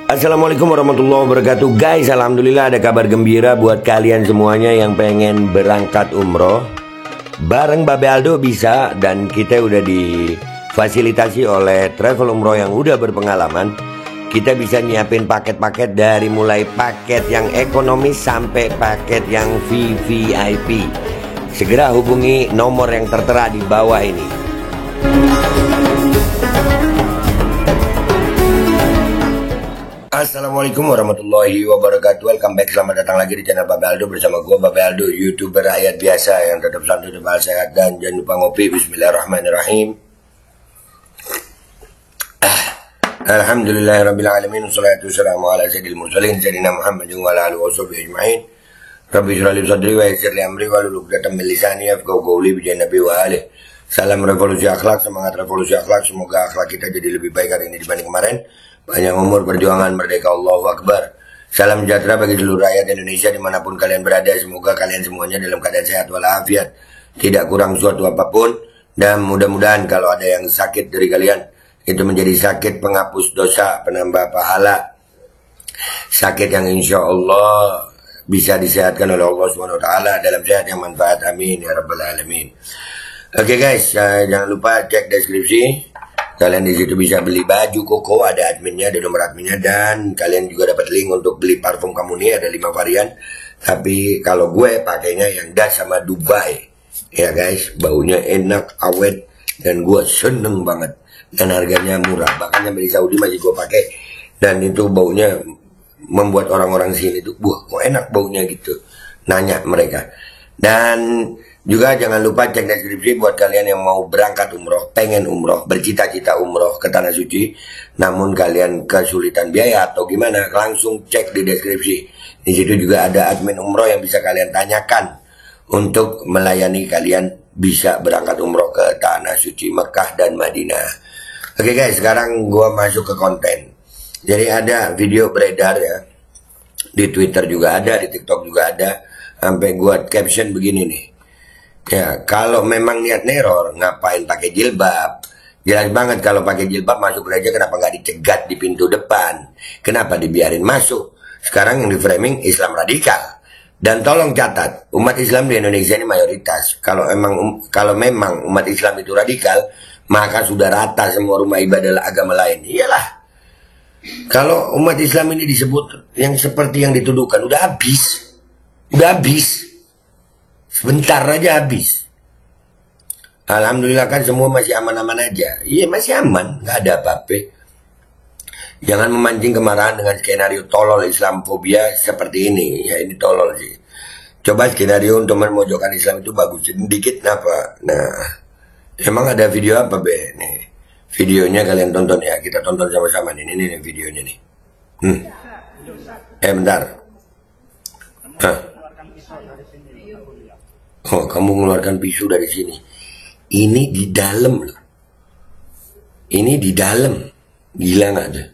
Assalamualaikum warahmatullahi wabarakatuh. Guys, alhamdulillah ada kabar gembira buat kalian semuanya yang pengen berangkat umroh. Bareng Babe Aldo bisa, dan kita udah difasilitasi oleh travel umroh yang udah berpengalaman. Kita bisa nyiapin paket-paket dari mulai paket yang ekonomis sampai paket yang VVIP. Segera hubungi nomor yang tertera di bawah ini. Assalamualaikum warahmatullahi wabarakatuh. Welcome back, selamat datang lagi di channel Babe Aldo bersama gue Babe Aldo, YouTuber rakyat biasa yang tetap santai, tetap sehat, dan jangan lupa ngopi. Bismillahirrahmanirrahim. Alhamdulillahirrabbilalamin. Wassalatu wassalamu ala sayyidil mursalin Sayyidina Muhammad wa ala alihi wa sahbihi ajma'in. Rabbi shrah li sadri wa yassir li amri wahlul 'uqdatam min lisani yafqahu qawli bi nabi wa alihi. Salam revolusi akhlak, semangat revolusi akhlak. Semoga akhlak kita jadi lebih baik hari ini dibanding kemarin. Panjang umur, perjuangan, merdeka, Allahu Akbar. Salam sejahtera bagi seluruh rakyat Indonesia dimanapun kalian berada. Semoga kalian semuanya dalam keadaan sehat walafiat, tidak kurang suatu apapun. Dan mudah-mudahan kalau ada yang sakit dari kalian, itu menjadi sakit penghapus dosa, penambah pahala. Sakit yang insya Allah bisa disehatkan oleh Allah SWT dalam sehat yang manfaat. Amin ya rabbal alamin. Oke guys, jangan lupa cek deskripsi. Kalian di situ bisa beli baju koko, ada adminnya, ada nomor adminnya, dan kalian juga dapat link untuk beli parfum Kamuni, ada 5 varian. Tapi kalau gue pakainya yang das sama Dubai, ya guys, baunya enak, awet, dan gue seneng banget. Dan harganya murah, bahkan sampai di Saudi masih gue pakai, dan itu baunya membuat orang-orang sini tuh, wah kok enak baunya gitu, nanya mereka. Dan juga jangan lupa cek deskripsi buat kalian yang mau berangkat umroh, pengen umroh, bercita-cita umroh ke Tanah Suci, namun kalian kesulitan biaya atau gimana, langsung cek di deskripsi. Di situ juga ada admin umroh yang bisa kalian tanyakan untuk melayani kalian bisa berangkat umroh ke Tanah Suci Mekah dan Madinah. Oke guys, sekarang gua masuk ke konten. Jadi ada video beredar ya, di Twitter juga ada, di TikTok juga ada, sampai gua caption begini nih. Ya, kalau memang niat neror, ngapain pakai jilbab? Jelas banget kalau pakai jilbab masuk gereja, kenapa nggak dicegat di pintu depan? Kenapa dibiarin masuk? Sekarang yang di framing Islam radikal. Dan tolong catat, umat Islam di Indonesia ini mayoritas. Kalau memang umat Islam itu radikal, maka sudah rata semua rumah ibadah agama lain. Iyalah. Kalau umat Islam ini disebut yang seperti yang dituduhkan, udah habis. Udah habis. Sebentar aja habis. Alhamdulillah kan semua masih aman-aman aja. Iya masih aman, nggak ada apa-apa. Jangan memancing kemarahan dengan skenario tolol Islamfobia seperti ini. Ya ini tolol sih. Coba skenario untuk memojokkan Islam itu bagus sedikit apa? Nah, emang ada video apa be? Nih, videonya kalian tonton ya. Kita tonton sama-sama nih. Ini videonya nih. Bentar. Hah? Oh, kamu mengeluarkan pisau dari sini. Ini di dalam loh. Ini di dalam. Gila nggak tuh?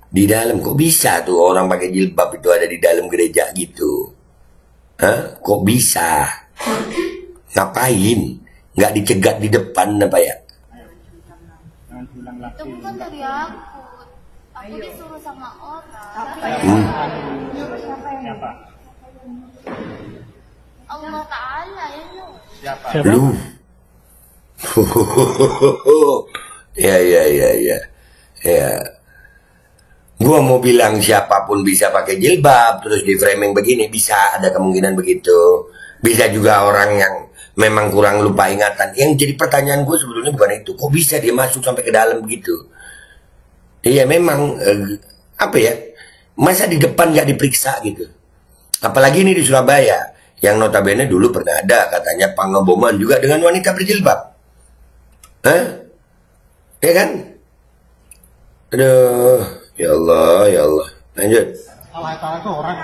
Di dalam. Kok bisa tuh orang pakai jilbab itu ada di dalam gereja gitu? Hah? Kok bisa? Ngapain? Nggak dicegat di depan apa ya? Itu bukan dari aku. Aku disuruh sama orang. Siapa? Allah Ta'ala ya lu. Siapa? Lu. Ya. Gua mau bilang siapapun bisa pakai jilbab terus di framing begini, bisa ada kemungkinan begitu. Bisa juga orang yang memang kurang lupa ingatan. Yang jadi pertanyaan gue sebetulnya bukan itu. Kok bisa dia masuk sampai ke dalam begitu? Iya memang apa ya? Masa di depan nggak diperiksa gitu? Apalagi ini di Surabaya. Yang notabene dulu pernah ada katanya pengeboman juga dengan wanita berjilbab. Hah? Ya kan? Aduh, ya Allah, ya Allah. Lanjut. Allah Ta'ala itu orang.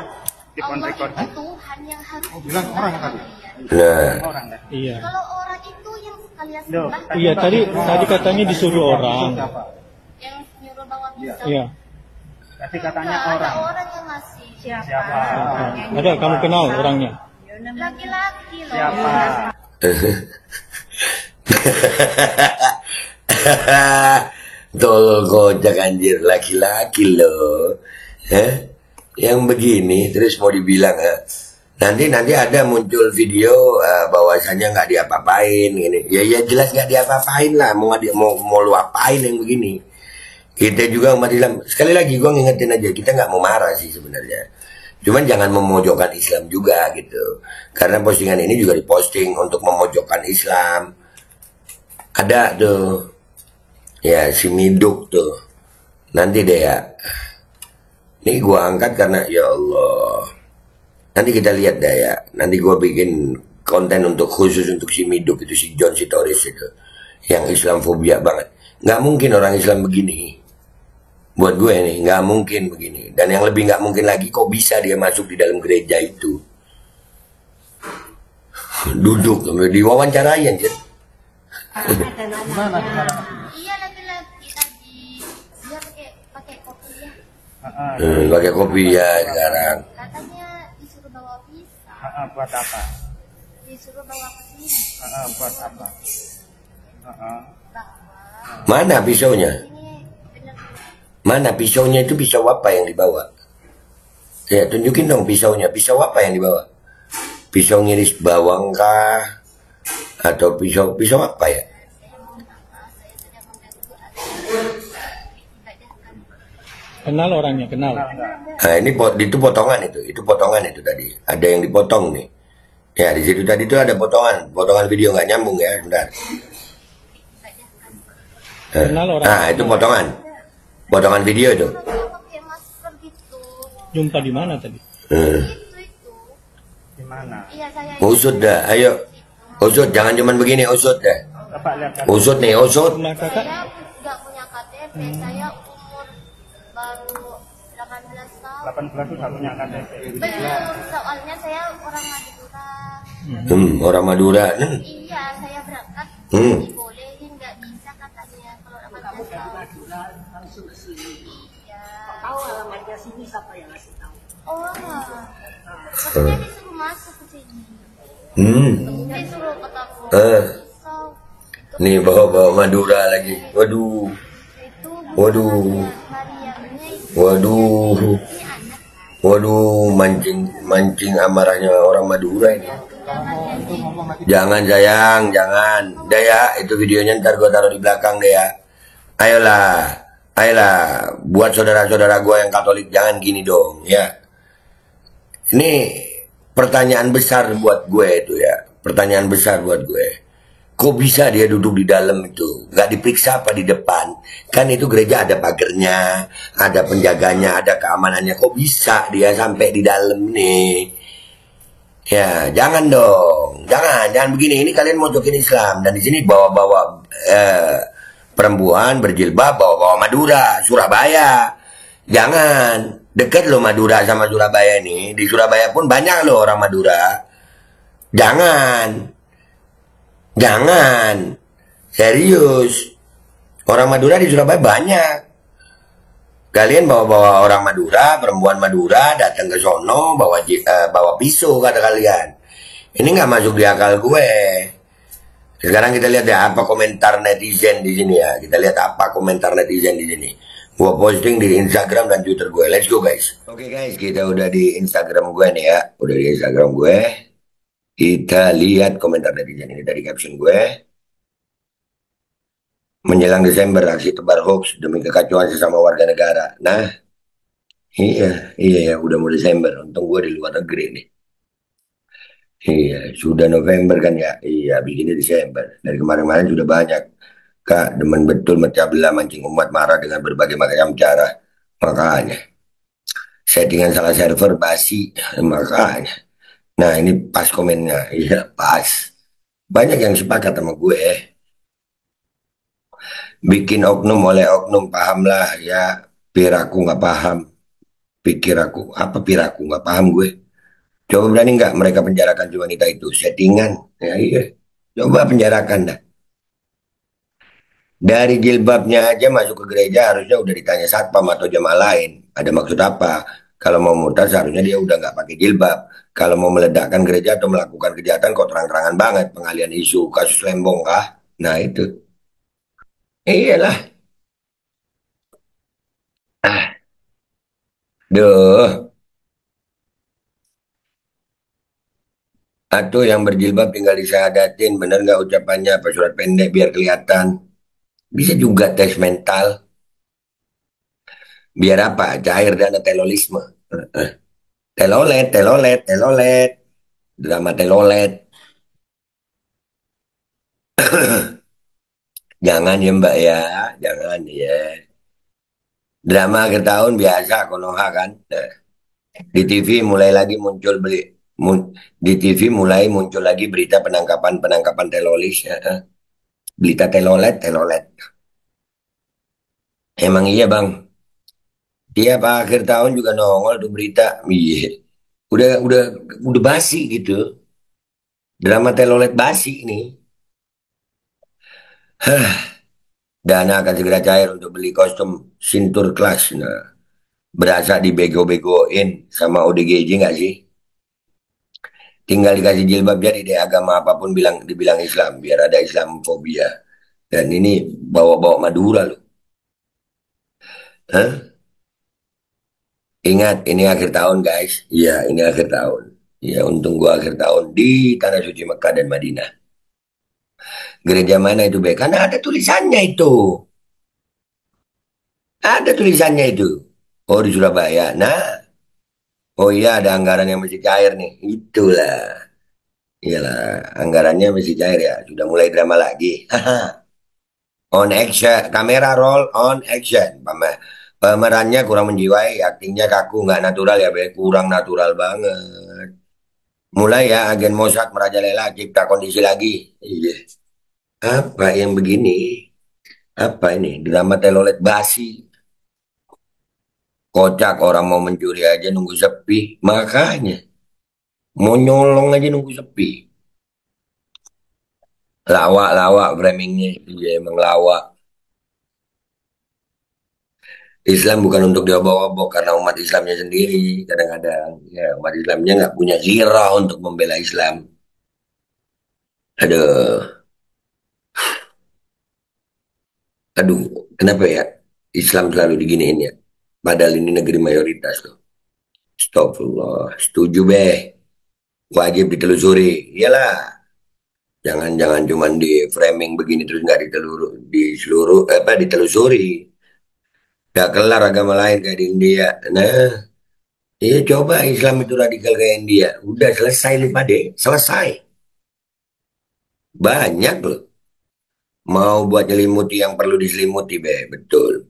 Allah itu Tuhan yang harus Bilang orang kan? Nah, Orang kan? Iya. Kalau orang itu yang kalian sembah, Iya, tadi katanya disuruh orang. Siapa? yang nyuruh bawa pisau. Iya. Tadi katanya Enggak, ada orang. orang yang ngasih. Siapa? Ada, kamu kenal orangnya? Laki-laki loh. Siapa? Tolol kocak anjir, laki-laki loh. Yang begini terus mau dibilang nanti ada muncul video bahwasanya nggak diapa-apain gini. Ya jelas nggak diapa-apain lah. Mau lu apain yang begini? Kita juga umat Islam. Sekali lagi gue ngingetin aja, kita nggak mau marah sih sebenarnya. Cuman jangan memojokkan Islam juga gitu. Karena postingan ini juga diposting untuk memojokkan Islam. Ada tuh, ya si Miduk tuh. Nanti deh ya. Ini gue angkat karena ya Allah. Nanti kita lihat deh ya. Nanti gue bikin konten untuk khusus untuk si Miduk itu, si John Sitoris itu. Yang Islamfobia banget. Nggak mungkin orang Islam begini. Buat gue nih, nggak mungkin begini. Dan yang lebih nggak mungkin lagi, kok bisa dia masuk di dalam gereja itu? Duduk, diwawancarai anjir. Gimana? Iya, laki-laki tadi dia pakai kopi ya. Pakai kopi ya sekarang. Katanya disuruh bawa pisau. Buat apa? Disuruh bawa ke sini. Buat apa? Bahwa Mana pisaunya? ini benar. Mana pisaunya itu, pisau apa yang dibawa? Ya, tunjukin dong pisaunya. Pisau apa yang dibawa? Pisau ngiris bawang kah? Atau pisau apa ya? Kenal orangnya, kenal. Nah, itu potongan itu potongan itu tadi. Ada yang dipotong nih. Ya, di situ tadi itu ada potongan video nggak nyambung ya, bentar. Kenal orang. Nah, itu potongan video itu. Pakai masker gitu. Jumpa di mana tadi? Itu. Di mana? Iya, saya Usut dah, ayo. Usut, jangan cuman begini, usut dah. Bapak lihat kan? Usut nih, usut. Rumah kakak? saya nggak punya KTP. Saya umur baru 18 tahun. 18 itu nggak punya KTP. Belum, soalnya saya orang Madura. Orang Madura. Iya, saya berangkat Hmm. dibolehin, nggak bisa katanya kalau 18 tahun. Iya. Tahu alamatnya sini siapa yang ngasih tahu? Oh, katanya disuruh masuk ke sini. Disuruh ketemu. Pisau. Nih bawa Madura lagi. Waduh. Itu Waduh. Mariamnya itu. Waduh. Ini anak. Waduh, mancing amarahnya orang Madura ini. Jangan sayang, jangan. Udah ya, itu videonya ntar gue taruh di belakang deh ya. Ayolah, buat saudara-saudara gue yang Katolik jangan gini dong ya. Ini pertanyaan besar buat gue itu ya, pertanyaan besar buat gue. Kok bisa dia duduk di dalam itu? Nggak diperiksa apa di depan? Kan itu gereja ada pagernya, ada penjaganya, ada keamanannya. Kok bisa dia sampai di dalam nih? Ya, jangan dong. Jangan begini. Ini kalian mojokin Islam. Dan di sini bawa-bawa perempuan berjilbab, bawa-bawa Madura, Surabaya. Jangan. Dekat loh Madura sama Surabaya nih. Di Surabaya pun banyak loh orang Madura. Jangan. Serius. Orang Madura di Surabaya banyak. Kalian bawa-bawa orang Madura, perempuan Madura datang ke sono bawa pisau kata kalian. Ini nggak masuk di akal gue. Sekarang kita lihat ya apa komentar netizen di sini ya. Kita lihat apa komentar netizen di sini. Gua posting di Instagram dan Twitter gue. Let's go guys. Oke guys, kita udah di Instagram gue nih ya. Udah di Instagram gue. Kita lihat komentar netizen ini dari caption gue. Menjelang Desember, aksi tebar hoax demi kekacauan sesama warga negara. Nah, iya ya, udah mau Desember. Untung gue di luar negeri nih. Iya, sudah November kan ya. Iya, bikinnya Desember. Dari kemarin-kemarin sudah banyak. Kak, demen betul mecah belah mancing umat marah dengan berbagai macam cara. Makanya, settingan salah server basi. Makanya. Nah, ini pas komennya. Iya, pas. Banyak yang sepakat sama gue. Bikin oknum oleh oknum, pahamlah ya. Piraku nggak paham. Pikir aku, apa piraku nggak paham gue. Coba berani nggak mereka penjarakan si wanita itu? Settingan. Ya iya. Coba penjarakan dah. Dari jilbabnya aja masuk ke gereja harusnya udah ditanya satpam atau jamaah lain. Ada maksud apa? Kalau mau murtad seharusnya dia udah nggak pakai jilbab. Kalau mau meledakkan gereja atau melakukan kejahatan kok terang-terangan banget. Pengalian isu kasus Lembong kah? Nah itu. Iyalah. Ah, duh. Atau yang berjilbab tinggal disyahadatin, bener nggak ucapannya, apa surat pendek biar kelihatan. Bisa juga tes mental. Biar apa? Cair dana telolisme. Telolet, telolet, telolet. Drama telolet. Jangan ya Mbak ya, jangan ya. Drama akhir tahun biasa Konoha kan. Nah, di TV mulai lagi muncul di TV mulai muncul lagi berita penangkapan teroris. Ya. Berita telolet, telolet. Emang iya bang. Tiap akhir tahun juga nongol tuh berita. Iya. Udah udah basi gitu. Drama telolet basi ini. Dana akan segera cair untuk beli kostum Sinterklas. Nah, berasa dibego-begoin sama ODGJ nggak sih? Tinggal dikasih jilbab jadi deh agama apapun dibilang Islam biar ada Islamfobia. Dan ini bawa-bawa Madura loh. Hah? Ingat ini akhir tahun guys. Iya ini akhir tahun. Ya untung gua akhir tahun di tanah suci Mekah dan Madinah. Gereja mana itu Be? Karena ada tulisannya itu. Ada tulisannya itu. Oh di Surabaya. Nah, oh iya ada anggaran yang masih cair nih. Itulah. Iyalah, anggarannya masih cair ya. Sudah mulai drama lagi. On action, kamera roll on action. Pemerannya kurang menjiwai, aktingnya kaku, nggak natural ya, Be. Kurang natural banget. Mulai ya, agen Mossad merajalela, cipta kondisi lagi. Iya. Apa yang begini? Apa ini? Drama telolet basi. Kocak orang mau mencuri aja nunggu sepi. Makanya, mau nyolong aja nunggu sepi. Lawak-lawak framingnya. Iya, emang lawak. Islam bukan untuk diobok-obok karena umat Islamnya sendiri kadang-kadang ya umat Islamnya nggak punya gairah untuk membela Islam. Aduh, aduh, kenapa ya Islam selalu diginiin ya? Padahal ini negeri mayoritas loh. Astagfirullah, setuju beh. Wajib ditelusuri. Iyalah, jangan-jangan cuman di framing begini terus nggak di seluruh apa ditelusuri. Gak kelar agama lain kayak di India. Nah, iya coba Islam itu radikal kayak India. Udah selesai lupa deh, selesai. Banyak loh. Mau buat nyelimuti yang perlu diselimuti, be. Betul.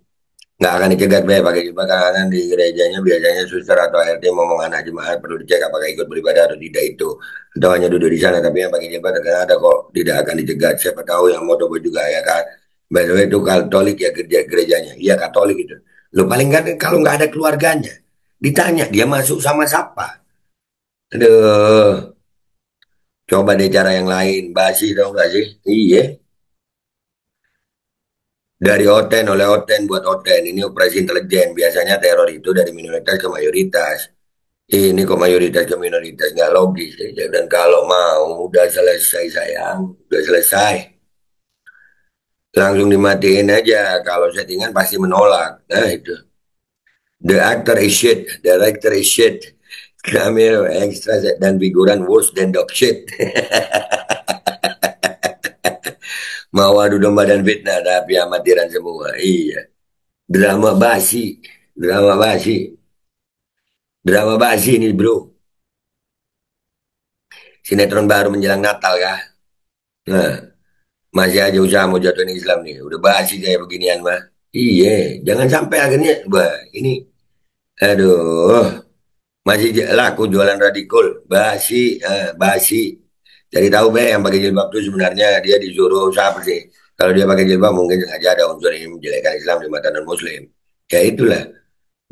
Nggak akan dicegat, be. Pakai jubah karena di gerejanya biasanya suster atau RT ngomong anak jemaat perlu dicek apakah ikut beribadah atau tidak itu. Atau hanya duduk di sana. Tapi yang pakai jubah terkadang ada kok. Tidak akan dicegat. Siapa tahu yang mau coba juga ya kan. By the way itu Katolik ya gerejanya. Iya Katolik itu. Lo paling kan kalau nggak ada keluarganya. Ditanya dia masuk sama siapa. Aduh. Coba deh cara yang lain. Basi tau nggak sih? Iya. Dari Oten oleh Oten buat Oten ini operasi intelijen biasanya teror itu dari minoritas ke mayoritas ini kok mayoritas ke minoritas nggak logis ya. Dan kalau mau udah selesai sayang udah selesai langsung dimatiin aja kalau settingan pasti menolak nah itu the actor is shit director is shit cameo extra dan figuran worse than dog shit mau adu domba dan fitnah tapi amatiran semua iya drama basi drama basi Drama basi ini bro. Sinetron baru menjelang Natal ya. Nah, masih aja usaha mau jatuhin Islam nih. Udah basi kayak beginian mah. Iya, jangan sampai akhirnya, wah ini, aduh, masih laku jualan radikal, basi, basi. Jadi tahu be yang pakai jilbab tuh sebenarnya dia disuruh siapa sih? Kalau dia pakai jilbab mungkin sengaja ada unsur ini menjelekkan Islam di mata non Muslim. Ya itulah.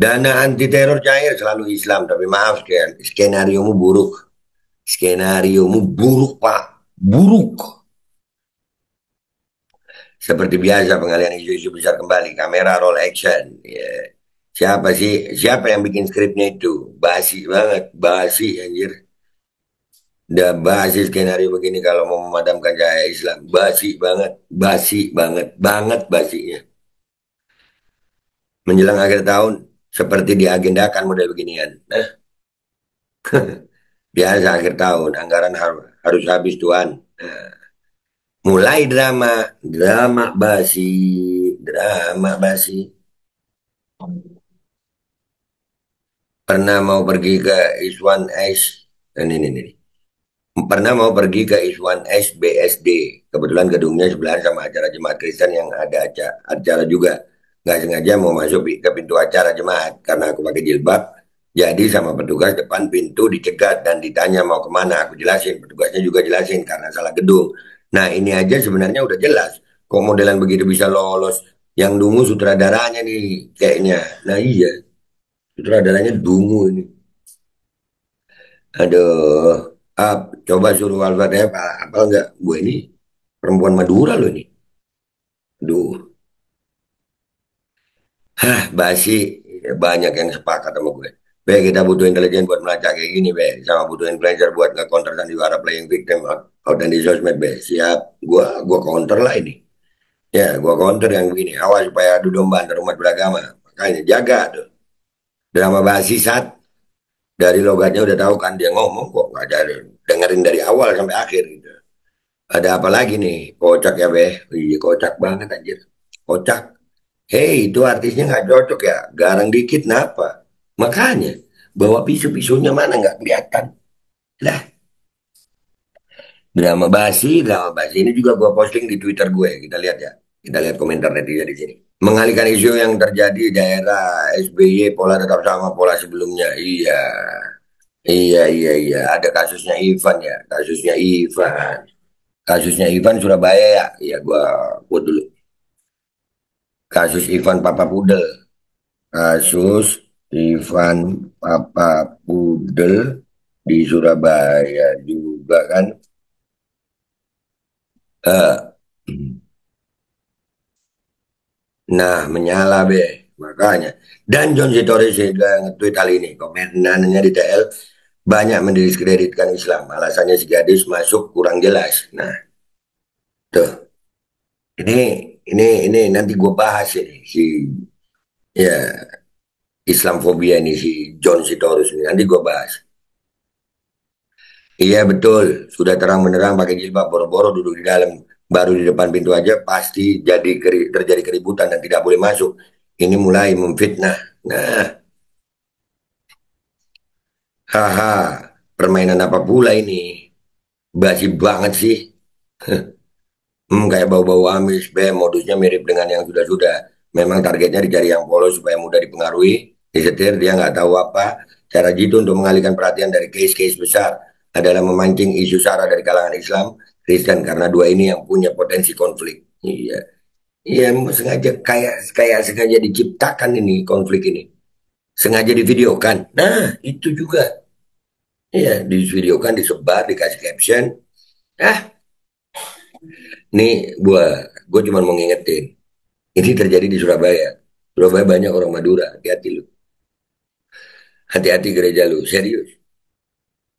Dana anti teror cair selalu Islam, tapi maaf skenario mu buruk. Skenariomu buruk, Pak. Buruk. Seperti biasa pengalihan isu-isu besar kembali. Kamera roll action. Ya. Siapa sih? Siapa yang bikin skripnya itu? Basi banget. Basi anjir. Udah basi skenario begini kalau mau memadamkan cahaya Islam. Basi banget. Basi banget. Banget basinya. menjelang akhir tahun seperti diagendakan model beginian. Nah, biasa akhir tahun anggaran harus habis Tuhan. Nah, mulai drama basi. Pernah mau pergi ke Iswan S. Ini. Pernah mau pergi ke Iswan S BSD. Kebetulan gedungnya sebelahan sama acara jemaat Kristen yang ada acara juga. Nggak sengaja mau masuk ke pintu acara jemaat karena aku pakai jilbab. Jadi sama petugas depan pintu dicegat dan ditanya mau kemana. Aku jelasin, petugasnya juga jelasin karena salah gedung. Nah ini aja sebenarnya udah jelas. Kok modelan begitu bisa lolos? Yang dungu sutradaranya nih kayaknya. Nah iya, sutradaranya dungu ini. Aduh, coba suruh Al-Fatihah apa enggak? Gue ini perempuan Madura loh ini. Aduh, basi. Banyak yang sepakat sama gue. Be, kita butuh intelijen buat melacak kayak gini, be. Sama butuh influencer buat nge-counter sandiwara playing victim out dan di sosmed, be. Siap, gua counter lah ini. Ya, gua counter yang begini. Awas supaya adu domba antar umat beragama. Makanya jaga tuh. Drama basi saat dari logatnya udah tahu kan dia ngomong kok nggak ada dengerin dari awal sampai akhir gitu. Ada apa lagi nih? Kocak ya, Beh. Iya, kocak banget anjir. Kocak. Hei, itu artisnya nggak cocok ya. Garang dikit, kenapa? Makanya, bawa pisu-pisunya mana nggak kelihatan. Lah, drama basi. Ini juga gua posting di Twitter gue. Kita lihat ya. Kita lihat komentar netizen di sini. Mengalihkan isu yang terjadi di daerah SBY, pola tetap sama pola sebelumnya. Iya. Iya. Ada kasusnya Ivan ya. Kasusnya Ivan Surabaya ya. Iya, gua quote dulu. Kasus Ivan Papa Pudel. Kasus Ivan Papa Pudel di Surabaya juga kan. Eh, nah, menyala be. Makanya. Dan John Sitorus juga nge-tweet kali ini. Komenannya di TL banyak mendiskreditkan Islam. Alasannya si gadis masuk kurang jelas. Nah, tuh. Ini nanti gue bahas ini si ya Islamfobia ini si John Sitorus ini nanti gue bahas. Iya betul, sudah terang menerang pakai jilbab boro-boro duduk di dalam, baru di depan pintu aja pasti terjadi keributan dan tidak boleh masuk. Ini mulai memfitnah. Nah, haha, permainan apa pula ini? Basi banget sih. Kayak bau-bau amis, modusnya mirip dengan yang sudah-sudah. Memang targetnya dicari yang polos supaya mudah dipengaruhi, disetir, dia nggak tahu apa. Cara jitu untuk mengalihkan perhatian dari case-case besar adalah memancing isu sara dari kalangan Islam, Kristen, karena dua ini yang punya potensi konflik. Iya, iya, sengaja kayak sengaja diciptakan ini konflik ini, sengaja divideokan. Nah, itu juga, iya, divideokan, disebar, dikasih caption. Ah, nih gue cuma mau ngingetin. Ini terjadi di Surabaya. Surabaya banyak orang Madura. Hati-hati lu. Hati-hati gereja lu. Serius.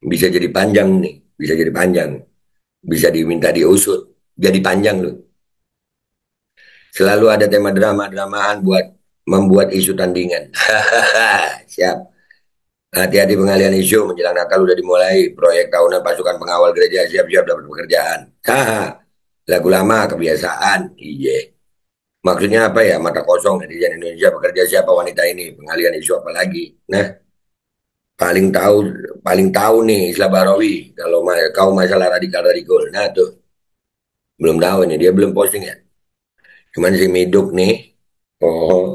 Bisa jadi panjang nih. Bisa jadi panjang. Bisa diminta diusut. Jadi panjang lu. Selalu ada tema drama-dramaan buat membuat isu tandingan. Siap. Hati-hati pengalihan isu menjelang Natal udah dimulai. Proyek tahunan pasukan pengawal gereja siap-siap dapat pekerjaan. Lagu lama kebiasaan. Iya. Maksudnya apa ya? Mata kosong netizen Indonesia bekerja siapa wanita ini? Pengalihan isu apa lagi? Nah, paling tahu nih Isla Barawi kalau kau masalah radikal. Nah tuh belum tahu nih, dia belum posting ya. Cuman si Miduk nih,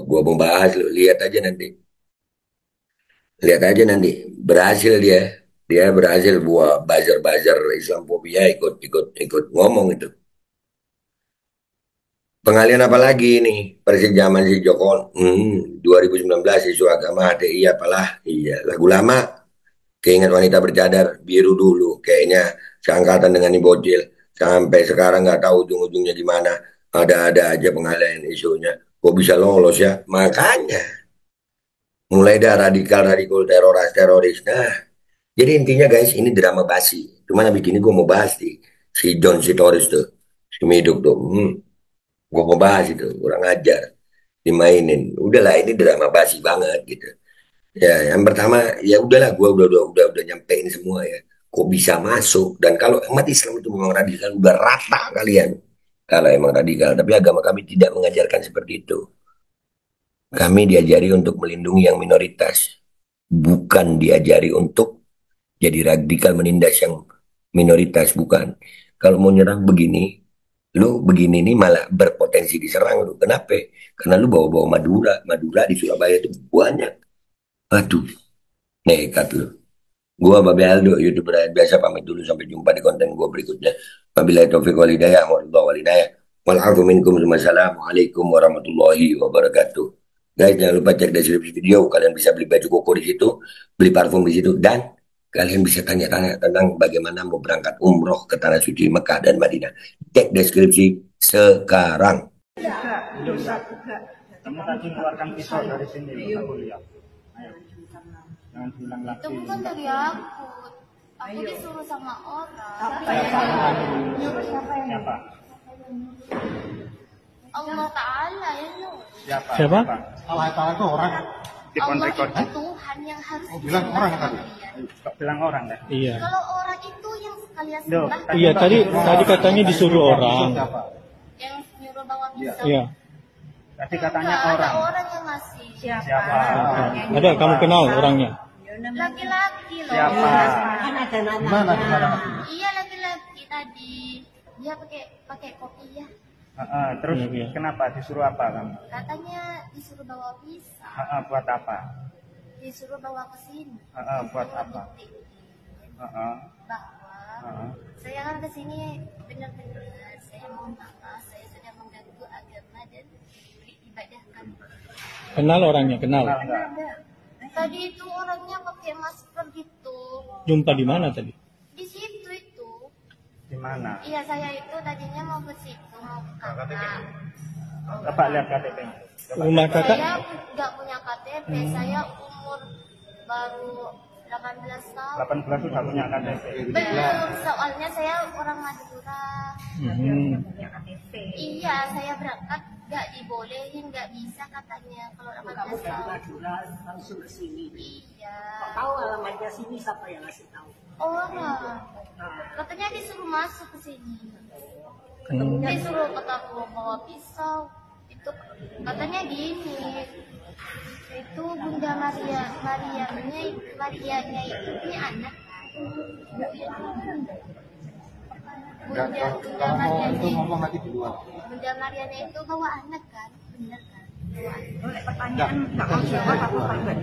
gua membahas lu, lihat aja nanti. Berhasil dia berhasil buat buzzer Islamophobia ikut ngomong itu. Pengalian apa lagi nih? Persis zaman si Joko 2019 isu agama HTI apalah. Iya, lagu lama. Keinget wanita bercadar biru dulu. Kayaknya seangkatan dengan ibu bocil. Sampai sekarang nggak tahu ujung-ujungnya gimana. Ada-ada aja pengalian isunya. Kok bisa lolos ya? Makanya. Mulai dah radikal teroris. Nah, jadi intinya guys ini drama basi. Cuman abis ini gue mau bahas si John Sitorus tuh. Si Miduk tuh. Gue mau bahas itu, kurang ajar. dimainin. Udahlah, ini drama basi banget gitu. Ya, yang pertama ya udahlah, gua udah nyampein semua ya. Kok bisa masuk? Dan kalau umat Islam itu memang radikal, udah rata kalian. Kalau emang radikal, tapi agama kami tidak mengajarkan seperti itu. Kami diajari untuk melindungi yang minoritas, bukan diajari untuk jadi radikal menindas yang minoritas, bukan. Kalau mau nyerang begini, lu begini nih malah berpotensi diserang lu. Kenapa? Karena lu bawa-bawa Madura di Surabaya itu banyak. Aduh, nekat lu. Gua Babe Aldo, YouTuber Rakyat Biasa, pamit dulu, sampai jumpa di konten gua berikutnya. Wabillahi taufiq wal hidayah, warahmatullahi wabarakatuh. Wal'afu minkum, wassalamualaikum warahmatullahi wabarakatuh. Guys, jangan lupa cek deskripsi video, kalian bisa beli baju koko di situ, beli parfum di situ, dan kalian bisa tanya-tanya tentang bagaimana mau berangkat umroh ke Tanah Suci Mekah dan Madinah. Cek deskripsi sekarang. Kamu tadi keluarkan pisau dari sini, aku lihat. Ayo. Jangan bilang lagi. Itu bukan dari aku. Aku disuruh sama orang. Siapa? Allah Ta'ala ya lu. Siapa? Allah Ta'ala itu orang. Di phone Allah record. itu Tuhan yang harus bilang orang tadi. Kok bilang orang deh? Iya. Kalau orang itu yang kalian Duh, sembah, Iya, tadi katanya disuruh orang. Siapa? yang nyuruh bawa pisau. Iya. Tadi katanya Enggak, orang. ada orang yang ngasih. Siapa? Ada, kamu kenal orangnya? Laki-laki loh. Siapa? Kan ada nama. Gimana gimana? Iya, laki-laki tadi. Dia pakai kopiah. Terus Iya, iya. kenapa disuruh apa kamu? Katanya disuruh bawa pisau. Buat apa? Disuruh bawa ke sini. Buat apa? Bukti bahwa saya kan ke sini benar-benar saya mohon maaf, saya sudah mengganggu agama dan beribadah kami. Kenal orangnya, kenal. Kenal nggak? Tadi itu orangnya pakai masker gitu. Jumpa di mana tadi? Di situ itu. Di mana? Iya, saya itu tadinya mau ke situ, mau ke kakak. Coba lihat KTP. Rumah kakak? Saya nggak punya KTP, saya umur baru 18 tahun. 18 sudah punya KTP. Belum, soalnya saya orang Madura. Iya, saya berangkat nggak dibolehin, nggak bisa katanya kalau 18 tahun. Madura langsung ke sini. Iya. Kok tahu alamatnya sini siapa yang ngasih tahu? Orang. Katanya disuruh masuk ke sini. Hmm. Disuruh ketemu bawa pisau. Itu katanya gini. Itu Bunda Marianya itu ini anak. Bunda Marianya itu ngomong lagi di luar. Bunda Mariana itu bawa anak kan, bener kan? Pertanyaan nggak mau jawab aku Bawa anak.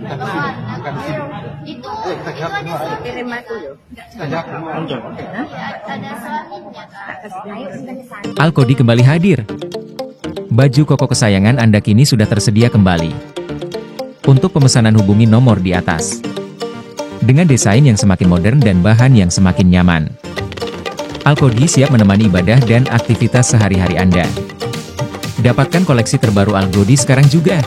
Itu ada suaminya kan? Iya, ada suaminya kan? Alkodi kembali hadir. Baju koko kesayangan Anda kini sudah tersedia kembali. Untuk pemesanan hubungi nomor di atas. Dengan desain yang semakin modern dan bahan yang semakin nyaman. Alkodi siap menemani ibadah dan aktivitas sehari-hari Anda. Dapatkan koleksi terbaru Alkodi sekarang juga.